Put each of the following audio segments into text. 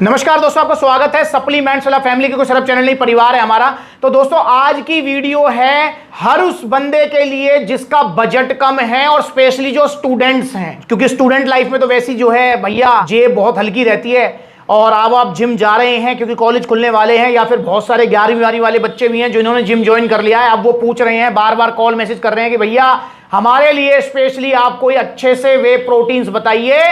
नमस्कार दोस्तों, आपका स्वागत है सप्लीमेंट्स वाला फैमिली के कुछ अरब चैनल नहीं, परिवार है हमारा। तो दोस्तों आज की वीडियो है हर उस बंदे के लिए जिसका बजट कम है और स्पेशली जो स्टूडेंट्स हैं, क्योंकि स्टूडेंट लाइफ में तो वैसी जो है भैया जेब बहुत हल्की रहती है। और अब आप जिम जा रहे हैं क्योंकि कॉलेज खुलने वाले हैं, या फिर बहुत सारे 11वीं वाले बच्चे भी हैं जिन्होंने जिम ज्वाइन कर लिया है। अब वो पूछ रहे हैं, बार बार कॉल मैसेज कर रहे हैं कि भैया हमारे लिए स्पेशली आप कोई अच्छे से वे प्रोटीन्स बताइए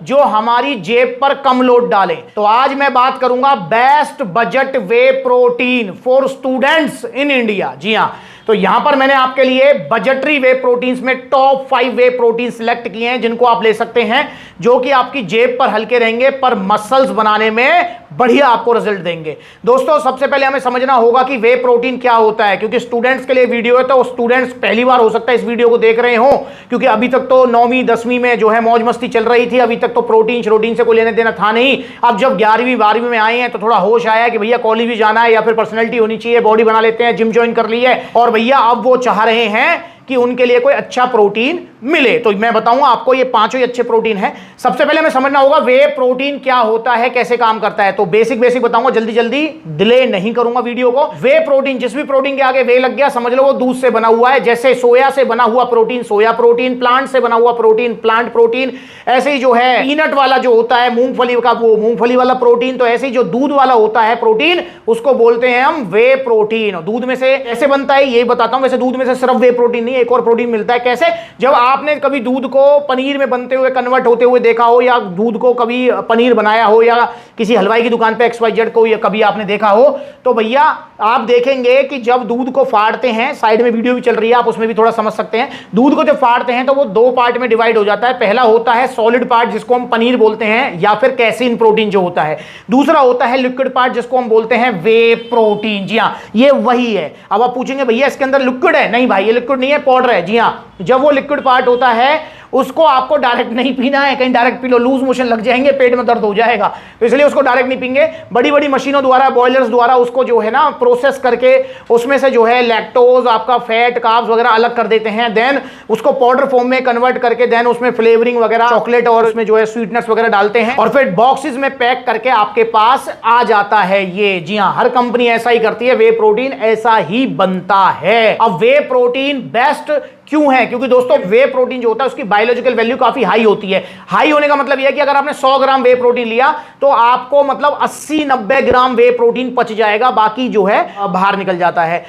जो हमारी जेब पर कम लोड डालें। तो आज मैं बात करूंगा best budget whey protein for students in India. जी हां, तो यहां पर मैंने आपके लिए बजटरी वे प्रोटीन्स में टॉप 5 वे प्रोटीन सिलेक्ट किए हैं जिनको आप ले सकते हैं, जो कि आपकी जेब पर हल्के रहेंगे पर मसल्स बनाने में बढ़िया आपको रिजल्ट देंगे। दोस्तों सबसे पहले हमें समझना होगा कि वे प्रोटीन क्या होता है, क्योंकि स्टूडेंट्स के लिए वीडियो है तो स्टूडेंट्स पहली बार हो सकता है इस वीडियो को देख रहे हो, क्योंकि अभी तक तो 9वीं 10वीं में जो है मौज मस्ती चल रही थी, अभी तक तो प्रोटीन श्रोटीन से कोई लेने देना था नहीं। अब जब 11वीं 12वीं में आए हैं तो थोड़ा होश आया है कि भैया कॉलेज भी जाना है या फिर पर्सनैलिटी होनी चाहिए, बॉडी बना लेते हैं, जिम ज्वाइन कर ली है, और भैया अब वो चाह रहे हैं कि उनके लिए कोई अच्छा प्रोटीन मिले। तो मैं बताऊंगा आपको ये पांचों ही अच्छे प्रोटीन हैं। सबसे पहले हमें समझना होगा वे प्रोटीन क्या होता है, कैसे काम करता है। तो बेसिक बताऊंगा, जल्दी जल्दी डिले नहीं करूंगा वीडियो को। वे प्रोटीन, जिस भी प्रोटीन के आगे वे लग गया समझ लो वो दूध से बना हुआ है। जैसे सोया से बना हुआ प्रोटीन सोया प्रोटीन, प्लांट से बना हुआ प्रोटीन प्लांट प्रोटीन, ऐसे ही जो है पीनट वाला जो होता है मूंगफली का वो मूंगफली वाला प्रोटीन, तो ऐसे ही जो दूध वाला होता है प्रोटीन उसको बोलते हैं हम वे प्रोटीन। दूध में से कैसे बनता है ये बताता हूं। वैसे दूध में से सिर्फ वे प्रोटीन नहीं, एक और प्रोटीन मिलता है। कैसे? जब आपने कभी दूध को पनीर में बनते हुए कन्वर्ट होते हुए देखा हो, या दूध को कभी पनीर बनाया हो, या किसी हलवाई की दुकान पे XYZ को या कभी आपने देखा हो, तो भैया आप देखेंगे कि जब दूध को फाड़ते हैं, साइड में वीडियो भी चल रही है आप उसमें भी थोड़ा समझ सकते हैं, दूध को जब फाड़ते हैं तो वो दो पार्ट में डिवाइड हो जाता है। पहला होता है सॉलिड पार्ट जिसको हम पनीर बोलते हैं या फिर कैसीन प्रोटीन जो होता है, दूसरा होता है लिक्विड पार्ट जिसको हम बोलते हैं वे प्रोटीन। जी हाँ, ये वही है। अब आप पूछेंगे भैया इसके अंदर लिक्विड है? नहीं भाई, ये लिक्विड नहीं है, पाउडर है। जी हाँ, जब वो लिक्विड पार्ट होता है उसको आपको डायरेक्ट नहीं पीना है, कहीं direct P low loose motion लग जाएंगे, पेट में दर्द हो जाएगा, तो इसलिए उसको डायरेक्ट नहीं पीएंगे। बड़ी बड़ी मशीनों द्वारा, बॉयलर्स द्वारा उसको जो है ना प्रोसेस करके उसमें से जो है लैक्टोज, आपका फैट, कार्ब्स वगैरह अलग कर देते हैं, देन उसको पाउडर फॉर्म में कन्वर्ट करके देन उसमें फ्लेवरिंग वगैरह चॉकलेट और उसमें जो है स्वीटनेस वगैरह डालते हैं और फिर बॉक्सेस में पैक करके आपके पास आ जाता है ये। जी हाँ, हर कंपनी ऐसा ही करती है, वे प्रोटीन ऐसा ही बनता है। अब वे प्रोटीन बेस्ट क्यों है? क्योंकि दोस्तों वे प्रोटीन जो होता है उसकी बायोलॉजिकल वैल्यू काफी हाई होती है। हाई होने का मतलब यह है कि अगर आपने 100 ग्राम वे प्रोटीन लिया तो आपको मतलब 80-90 ग्राम वे प्रोटीन पच जाएगा, बाकी जो है बाहर निकल जाता है।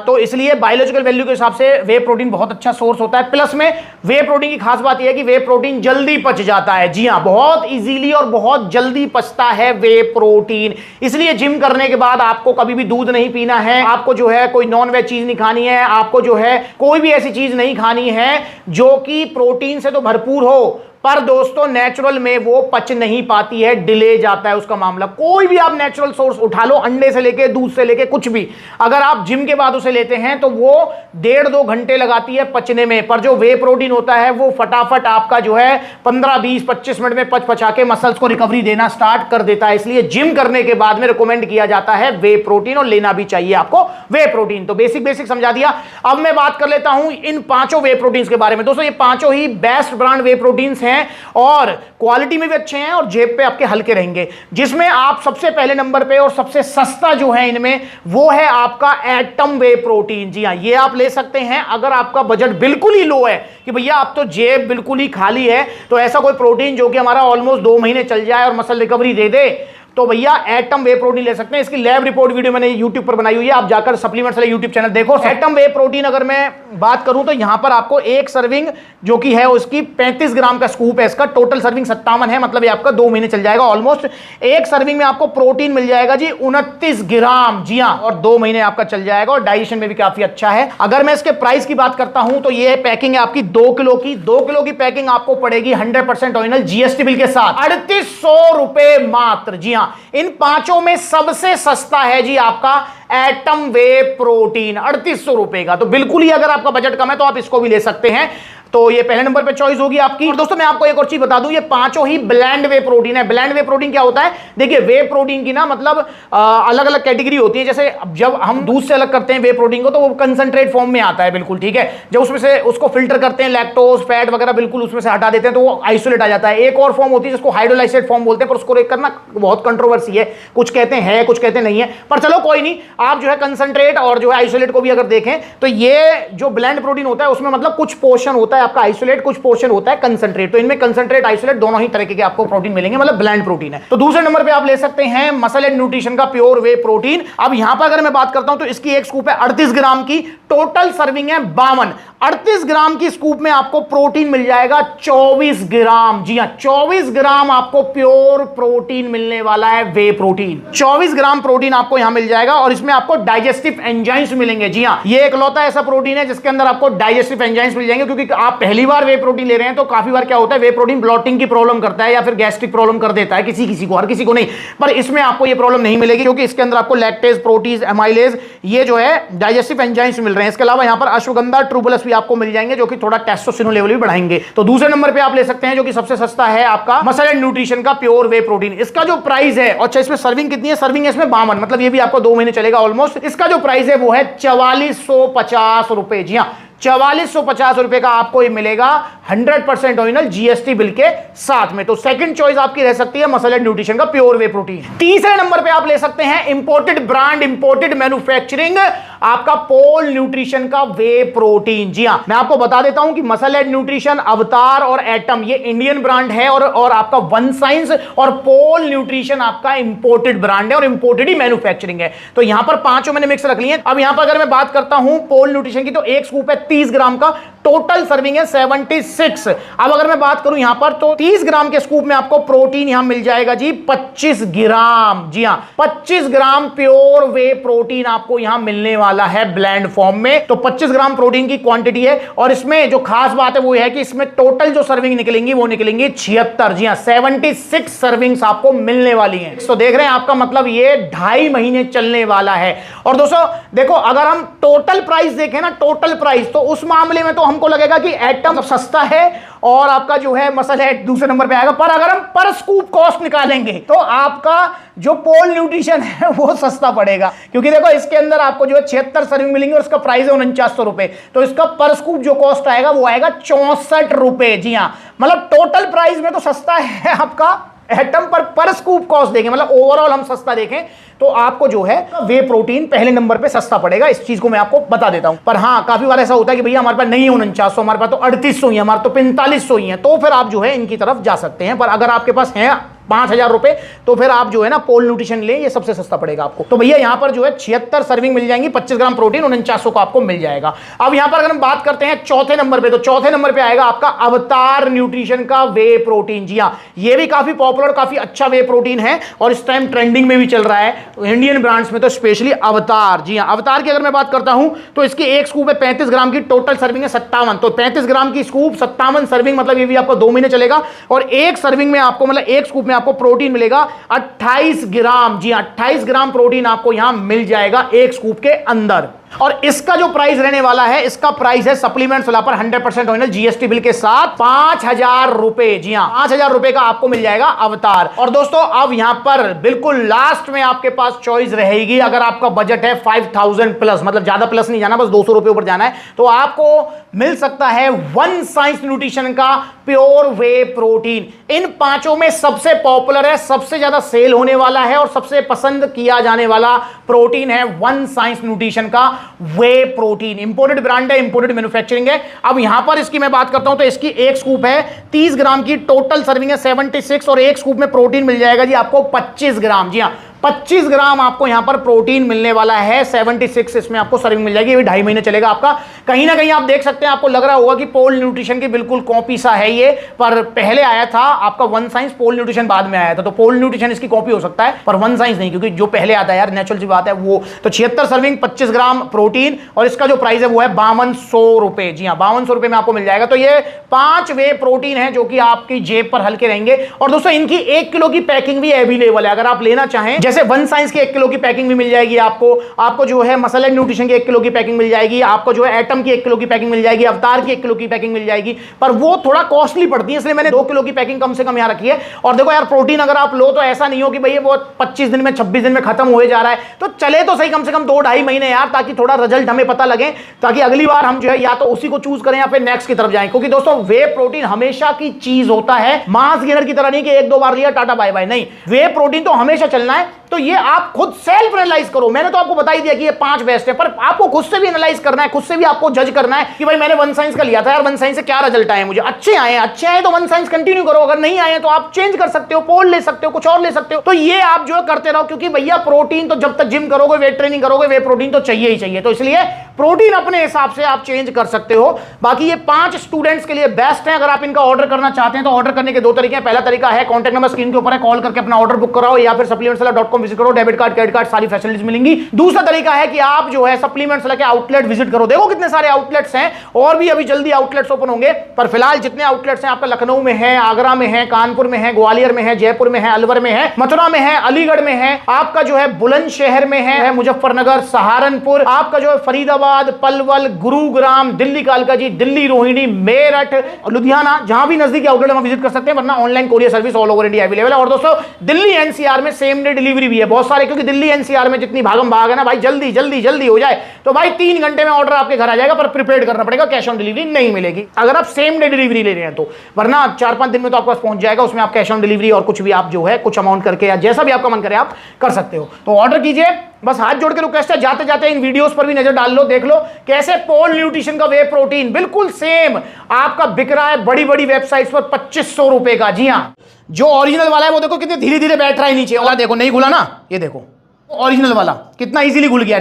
तो इसलिए बायोलॉजिकल वैल्यू के हिसाब से वे प्रोटीन बहुत अच्छा सोर्स होता है। प्लस में वे प्रोटीन की खास बात यह है कि वे प्रोटीन जल्दी पच जाता है। जी हाँ, बहुत इजीली और बहुत जल्दी पचता है वे प्रोटीन। इसलिए जिम करने के बाद आपको कभी भी दूध नहीं पीना है, आपको जो है कोई नॉन वेज चीज नहीं खानी है, आपको जो है कोई भी ऐसी चीज नहीं खानी है जो कि प्रोटीन से तो भरपूर हो पर दोस्तों नेचुरल में वो पच नहीं पाती है, डिले जाता है उसका मामला। कोई भी आप नेचुरल सोर्स उठा लो, अंडे से लेके दूध से लेके कुछ भी, अगर आप जिम के बाद उसे लेते हैं तो वो 1.5-2 घंटे लगाती है पचने में, पर जो वे प्रोटीन होता है वो फटाफट आपका जो है 15-20-25 मिनट में पचा के मसल्स को रिकवरी देना स्टार्ट कर देता है। इसलिए जिम करने के बाद में रिकमेंड किया जाता है वे प्रोटीन, और लेना भी चाहिए आपको वे प्रोटीन। तो बेसिक समझा दिया। अब मैं बात कर लेता हूं इन पांचों वे प्रोटीन के बारे में। दोस्तों ये पांचों ही बेस्ट ब्रांड वे प्रोटीन हैं और क्वालिटी में भी अच्छे हैं और जेब पे आपके हल्के रहेंगे। जिसमें आप सबसे पहले नंबर पे और सबसे सस्ता जो है इनमें वो है आपका एटम वे प्रोटीन। जी हां, ये आप ले सकते हैं अगर आपका बजट बिल्कुल ही लो है कि भैया आप तो जेब बिल्कुल ही खाली है, तो ऐसा कोई प्रोटीन जो कि हमारा ऑलमोस्ट 2 महीने चल जाए और मसल रिकवरी दे दे, तो भैया एटम वे प्रोटीन ले सकते हैं। इसकी लैब रिपोर्ट वीडियो मैंने YouTube पर बनाई हुई है, आप जाकर सप्लीमेंट्स वाले YouTube चैनल देखो। एटम वे प्रोटीन अगर मैं बात करूं तो यहां पर आपको एक सर्विंग जो कि है उसकी 35 ग्राम का स्कूप है, इसका टोटल सर्विंग 57 है, मतलब ये आपका 2 महीने चल जाएगा ऑलमोस्ट। एक सर्विंग में आपको प्रोटीन मिल जाएगा जी 29 ग्राम। जी हां, और 2 महीने आपका चल जाएगा और डाइजेशन में भी काफी अच्छा है। अगर मैं इसके प्राइस की बात करता हूं तो ये पैकिंग है आपकी 2 किलो की। 2 किलो की पैकिंग आपको पड़ेगी 100% ऑरिजिनल GST बिल के साथ 3800 रुपए मात्र। जी हां, इन पांचों में सबसे सस्ता है जी आपका एटम वे प्रोटीन 3800 रुपए का। तो बिल्कुल ही अगर आपका बजट कम है तो आप इसको भी ले सकते हैं। तो ये पहले नंबर पे चॉइस होगी आपकी। और दोस्तों मैं आपको एक और चीज बता दूं, ये पांचों ही ब्लेंड वे प्रोटीन है। ब्लेंड वे प्रोटीन क्या होता है? देखिए वे प्रोटीन की ना मतलब अलग अलग कैटेगरी होती है। जैसे जब हम दूध से अलग करते हैं वे प्रोटीन को तो वो कंसंट्रेट फॉर्म में आता है, बिल्कुल ठीक है। जब उसमें से उसको फिल्टर करते हैं, लैक्टोज फैट वगैरह बिल्कुल उसमें से हटा देते हैं तो वो आइसोलेट आ जाता है। एक और फॉर्म होती है जिसको हाइड्रोलाइसेट फॉर्म बोलते हैं, पर उसको लेकर ना बहुत कंट्रोवर्सी है, कुछ कहते हैं कुछ कहते नहीं है, पर चलो कोई नहीं। आप जो है कंसंट्रेट और जो है आइसोलेट को भी अगर देखें तो ये जो ब्लेंड प्रोटीन होता है उसमें मतलब कुछ पोर्शन होता है आपका आइसोलेट, कुछ पोर्शन होता है कंसंट्रेट। तो इनमें कंसंट्रेट आइसोलेट दोनों ही तरीके के आपको प्रोटीन मिलेंगे, मतलब ब्लेंड प्रोटीन है। तो दूसरे नंबर पे आप ले सकते हैं मसल एंड न्यूट्रिशन का प्योर वे प्रोटीन। अब यहां पर अगर मैं बात करता हूं तो इसकी एक स्कूप है 38 ग्राम की, टोटल सर्विंग है 52। 38 ग्राम की स्कूप में आपको प्रोटीन मिल जाएगा 24 ग्राम। जी हां, 24 ग्राम आपको प्योर प्रोटीन मिलने वाला है, वे प्रोटीन। 24 ग्राम प्रोटीन आपको यहां मिल जाएगा और इसमें आपको डाइजेस्टिव एंजाइम्स मिलेंगे। जी हां, ये इकलौता ऐसा प्रोटीन है जिसके अंदर आपको डाइजेस्टिव एंजाइम्स मिल जाएंगे, क्योंकि आप पहली बार वे प्रोटीन ले रहे हैं तो काफी बार क्या होता है वे प्रोटीन ब्लॉटिंग की प्रॉब्लम करता है या फिर गैस्ट्रिक प्रॉब्लम कर देता है, किसी को, हर किसी को नहीं। पर इसमें आपको ये प्रॉब्लम नहीं मिलेगी क्योंकि इसके अंदर आपको लैक्टेज, प्रोटीज, एमाइलेज, ये जो है डाइजेस्टिव एंजाइम्स मिल रहे हैं। इसके अलावा यहां पर अश्वगंधा, ट्रूबुलस भी आपको मिल जाएंगे जो कि थोड़ा टेस्टोस्टेरोन लेवल भी बढ़ाएंगे। तो दूसरे नंबर पे आप ले सकते हैं जो कि सबसे सस्ता है आपका मसल एंड न्यूट्रिशन का प्योर वे प्रोटीन। इसका जो प्राइस है, अच्छा इसमें सर्विंग कितनी है? सर्विंग है इसमें 52, मतलब ये भी आपको 2 महीने चलेगा ऑलमोस्ट। इसका जो प्राइस है वो है 4450 रुपए। जी हाँ, 4450 रुपए का आपको ये मिलेगा 100% ओरिजिनल जीएसटी बिल के साथ में। तो सेकंड चॉइस आपकी रह सकती है मसल एंड न्यूट्रिशन का प्योर वे प्रोटीन। तीसरे नंबर पे आप ले सकते हैं इंपोर्टेड ब्रांड, इंपोर्टेड मैन्युफैक्चरिंग, आपका पोल न्यूट्रिशन का वे प्रोटीन। जी हां, मैं आपको बता देता हूं कि मसल एंड न्यूट्रिशन, अवतार और एटम ये इंडियन ब्रांड है और आपका वन साइंस और पोल न्यूट्रिशन आपका इंपोर्टेड ब्रांड है और इंपोर्टेड ही मैन्युफैक्चरिंग है। तो यहां पर पांचों मैंने मिक्स रख लिए। अब यहां पर अगर मैं बात करता हूं पोल न्यूट्रिशन की तो एक स्कूप है 30 ग्राम का, टोटल सर्विंग है 76। अब अगर मैं बात करूं यहां पर तो 30 ग्राम के स्कूप में आपको प्रोटीन यहां मिल जाएगा जी 25 ग्राम। जी हां, 25 ग्राम प्योर वे प्रोटीन आपको यहां मिलने वाला है ब्लेंड फॉर्म में। तो 25 ग्राम प्रोटीन की क्वांटिटी है और इसमें जो खास बात है वो है कि इसमें टोटल जो सर्विंग निकलेंगी वो निकलेंगी 76। जी हां, 76 सर्विंग्स आपको मिलने वाली हैं। तो देख रहे हैं आपका मतलब ये 2.5 महीने चलने वाला है। और दोस्तों देखो, अगर हम टोटल प्राइस देखें ना, टोटल प्राइस, तो उस मामले में तो हमको लगेगा कि एटम सस्ता है और आपका जो है मसल है दूसरे नंबर पे आएगा। पर अगर हम पर स्कूप कॉस्ट निकालेंगे तो आपका जो पोल न्यूट्रिशन है वो सस्ता पड़ेगा, क्योंकि देखो इसके अंदर आपको जो है 76 सर्विंग मिलेंगे और इसका प्राइस है 4900 रुपए। तो इसका पर स्कूप जो कॉस्ट आएगा वो आएगा 64 रुपए। जी हाँ, मतलब टोटल प्राइस में तो सस्ता है आपका एटम, पर स्कूप कॉस्ट देखें, मतलब ओवरऑल हम सस्ता देखें तो आपको जो है वे प्रोटीन पहले नंबर पे सस्ता पड़ेगा। इस चीज को मैं आपको बता देता हूं। पर हाँ, काफी बार ऐसा होता है कि भैया हमारे पास नहीं है 4900, हमारे पास तो 3800 ही है, हमारे तो 4500 ही है, तो फिर आप जो है इनकी तरफ जा सकते हैं। पर अगर आपके पास है 5000 रुपए तो फिर आप जो है ना पोल न्यूट्रिशन ले, ये सबसे सस्ता पड़ेगा आपको। तो भैया यहां पर जो है 76 सर्विंग मिल जाएंगी, 25 ग्राम प्रोटीन 4900 का आपको मिल जाएगा। अब यहां पर अगर हम बात करते हैं चौथे नंबर पे, तो चौथे नंबर पे आएगा आपका अवतार न्यूट्रिशन का वे प्रोटीन। जी हां, ये भी काफी पॉपुलर, काफी अच्छा वे प्रोटीन है और इस टाइम ट्रेंडिंग में भी चल रहा है इंडियन ब्रांड्स में, तो स्पेशली अवतार। जी हां, अवतार की अगर मैं बात करता हूं तो इसकी एक स्कूप है 35 ग्राम की, टोटल सर्विंग है 57। तो 35 ग्राम की स्कूप, 57 सर्विंग, मतलब ये भी आपको 2 महीने चलेगा। और एक सर्विंग में आपको, मतलब एक स्कूप में आपको प्रोटीन मिलेगा 28 ग्राम। जी हां, 28 ग्राम प्रोटीन आपको यहां मिल जाएगा एक स्कूप के अंदर। और इसका जो प्राइस रहने वाला है, इसका प्राइस है सप्लीमेंट्स वाला पर 100% ओरिजिनल जीएसटी बिल के साथ 5000 रुपए। जी हां, 5000 रुपए का आपको मिल जाएगा अवतार। और दोस्तों अब यहां पर बिल्कुल लास्ट में आपके पास चॉइस रहेगी, अगर आपका बजट है 5000 प्लस, मतलब ज्यादा प्लस नहीं जाना, बस 200 रुपए ऊपर जाना है, तो आपको मिल सकता है वन साइंस न्यूट्रिशन का प्योर वे प्रोटीन। इन पांचों में सबसे पॉपुलर है, सबसे ज्यादा सेल होने वाला है और सबसे पसंद किया जाने वाला प्रोटीन है वन साइंस न्यूट्रिशन का वे प्रोटीन। इंपोर्टेड ब्रांड है, इंपोर्टेड मैन्युफैक्चरिंग है। अब यहां पर इसकी मैं बात करता हूं तो इसकी एक स्कूप है 30 ग्राम की, टोटल सर्विंग है 76 और एक स्कूप में प्रोटीन मिल जाएगा जी आपको 25 ग्राम। जी हां, 25 ग्राम आपको यहां पर प्रोटीन मिलने वाला है, 76 इसमें आपको सर्विंग मिल जाएगी। ये 2.5 महीने चलेगा आपका। कहीं ना कहीं आप देख सकते हैं, आपको लग रहा होगा कि पोल न्यूट्रिशन की बिल्कुल कॉपी सा है ये, पर पहले आया था आपका वन साइंस, पोल न्यूट्रिशन बाद में आया था। तो पोल न्यूट्रिशन इसकी कॉपी हो सकता है पर वन साइंस नहीं, क्योंकि जो पहले आता है यार, नेचुरल सी बात है वो। तो 76 सर्विंग, 25 ग्राम प्रोटीन और इसका जो प्राइस है वो है 5200 रुपए। जी हाँ, 5200 रुपए में आपको मिल जाएगा। तो ये 5 वे प्रोटीन है जो कि आपकी जेब पर हल्के रहेंगे। और दोस्तों इनकी 1 किलो की पैकिंग भी अवेलेबल है, अगर आप लेना चाहें। जैसे वन साइंस की 1 किलो की पैकिंग भी मिल जाएगी आपको जो है मसल एंड न्यूट्रिशन की 1 किलो की पैकिंग मिल जाएगी, आपको जो है एटम की 1 किलो की पैकिंग मिल जाएगी, अवतार की 1 किलो की पैकिंग मिल जाएगी, पर वो थोड़ा कॉस्टली पड़ती है, इसलिए मैंने 2 किलो की पैकिंग कम से कम यहां रखी है। और देखो यार, प्रोटीन अगर आप लो तो ऐसा नहीं हो कि भाई ये वो 25 दिन में 26 दिन में खत्म हो जा रहा है, तो चले तो सही कम से कम 2-2.5 महीने यार, ताकि थोड़ा रिजल्ट हमें पता लगे, ताकि अगली बार हम जो है या तो उसी को चूज करें या फिर नेक्स्ट की तरफ जाएं। क्योंकि दोस्तों वे प्रोटीन हमेशा की चीज होता है, मास गेनर की तरह नहीं कि 1-2 बार लिया टाटा बाय बाय, नहीं, वे प्रोटीन तो हमेशा चलना है। तो ये आप खुद सेल्फ एनालाइज करो, मैंने तो आपको बता ही दिया कि ये 5 बेस्ट है, पर आपको खुद से भी एनालाइज करना है, खुद से भी आपको जज करना है कि भाई मैंने वन साइंस का लिया था यार, वन साइंस से क्या रिजल्ट आए मुझे, अच्छे आए तो वन साइंस कंटिन्यू करो, अगर नहीं आए तो आप चेंज कर सकते हो, पोल ले सकते हो, कुछ और ले सकते हो। तो ये आप जो है करते रहो, क्योंकि भैया प्रोटीन तो जब तक जिम करोगे, वेट ट्रेनिंग करोगे, वे प्रोटीन तो चाहिए ही चाहिए। तो इसलिए प्रोटीन अपने हिसाब से आप चेंज कर सकते हो। बाकी ये 5 स्टूडेंट्स के लिए बेस्ट है। अगर आप इनका ऑर्डर करना चाहते हैं तो ऑर्डर करने के 2 तरीके हैं। पहला तरीका है, कॉन्टैक्ट नंबर स्क्रीन के ऊपर है, कॉल करके अपना ऑर्डर बुक कराओ, या फिर supplementsala.com विजिट करो, डेबिट कार्ड, क्रेडिट कार्ड, सारी फैसिलिटीज मिलेंगी। दूसरा तरीका है कि आप जो है सप्लीमेंट्सला के आउटलेट विजिट करो, देखो कितने सारे आउटलेट्स हैं, और भी अभी जल्दी आउटलेट्स ओपन होंगे, पर फिलहाल जितने आउटलेट्स हैं आपका लखनऊ में है, आगरा में है, कानपुर में है, ग्वालियर में है, जयपुर में है, अलवर में है, मथुरा में है, अलीगढ़ में है, आपका जो है बुलंदशहर में है, मुजफ्फरनगर, सहारनपुर, आपका जो है फरीदाबाद, पलवल, गुरुग्राम, दिल्ली कालकाजी, दिल्ली रोहिणी, मेरठ, लुधियाना, जहां भी नजदीकी आउटलेट हम विजिट कर सकते हैं, वरना online courier service all over India available है। और दोस्तों दिल्ली एनसीआर में सेम डे डिलीवरी भी है बहुत सारे, क्योंकि दिल्ली एनसीआर में जितनी भागम भाग है ना भाई, जल्दी जल्दी जल्दी हो जाए तो भाई 3 घंटे में ऑर्डर आपके घर आ जाएगा, पर प्रीपेड करना पड़ेगा, कैश ऑन डिलीवरी नहीं मिलेगी अगर आप सेम डे डिलीवरी ले रहे हैं तो, वरना 4-5 दिन में तो आपके पास पहुंच जाएगा। उसमें आप कैश ऑन डिलीवरी और कुछ भी आप जो है कुछ अमाउंट करके या जैसा भी आपका मन करे आप कर सकते हो। तो ऑर्डर कीजिए, बस हाथ जोड़ के रिक्वेस्ट है, जाते जाते इन वीडियोस पर भी नजर डाल लो, देख लो कैसे पोल न्यूट्रिशन का वे प्रोटीन बिल्कुल सेम आपका बिक रहा है बड़ी बड़ी वेबसाइट्स पर 2500 रुपए का। जी हाँ, जो ओरिजिनल वाला है वो देखो कितने धीरे धीरे बैठ रहा है नीचे वाला, देखो नहीं घुला ना, ये देखो ओरिजिनल वाला कितना इजीली घुल गया।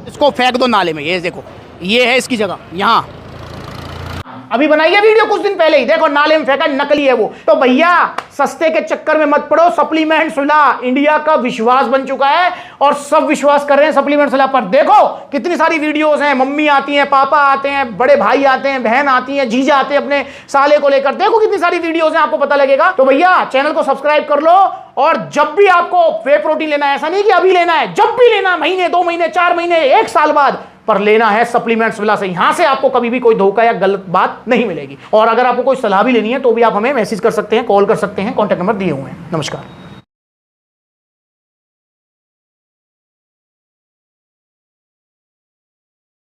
इसको फेंक दो नाले में, ये देखो ये है इसकी जगह, यहां अभी बनाई है वीडियो कुछ दिन पहले ही, देखो नाले में फेंका, नकली है वो। तो भैया सस्ते के चक्कर में मत पड़ो, सप्लीमेंट्सला इंडिया का विश्वास बन चुका है और सब विश्वास कर रहे हैं सप्लीमेंट्सला पर। देखो कितनी सारी वीडियोस हैं, मम्मी आती हैं, पापा आते हैं, बड़े भाई आते हैं, बहन आती है, जीजा आते हैं अपने साले को लेकर, देखो कितनी सारी वीडियोस हैं, आपको पता लगेगा। तो भैया चैनल को सब्सक्राइब कर लो, और जब भी आपको वे प्रोटीन लेना है, ऐसा नहीं कि अभी लेना है, जब भी लेना, महीने 2 महीने 4 महीने 1 साल बाद, पर लेना है सप्लीमेंट्सला से। यहां से आपको कभी भी कोई धोखा या गलत बात नहीं मिलेगी। और अगर आपको कोई सलाह भी लेनी है तो भी आप हमें मैसेज कर सकते हैं, कॉल कर सकते हैं, कॉन्टैक्ट नंबर दिए हुए हैं। नमस्कार।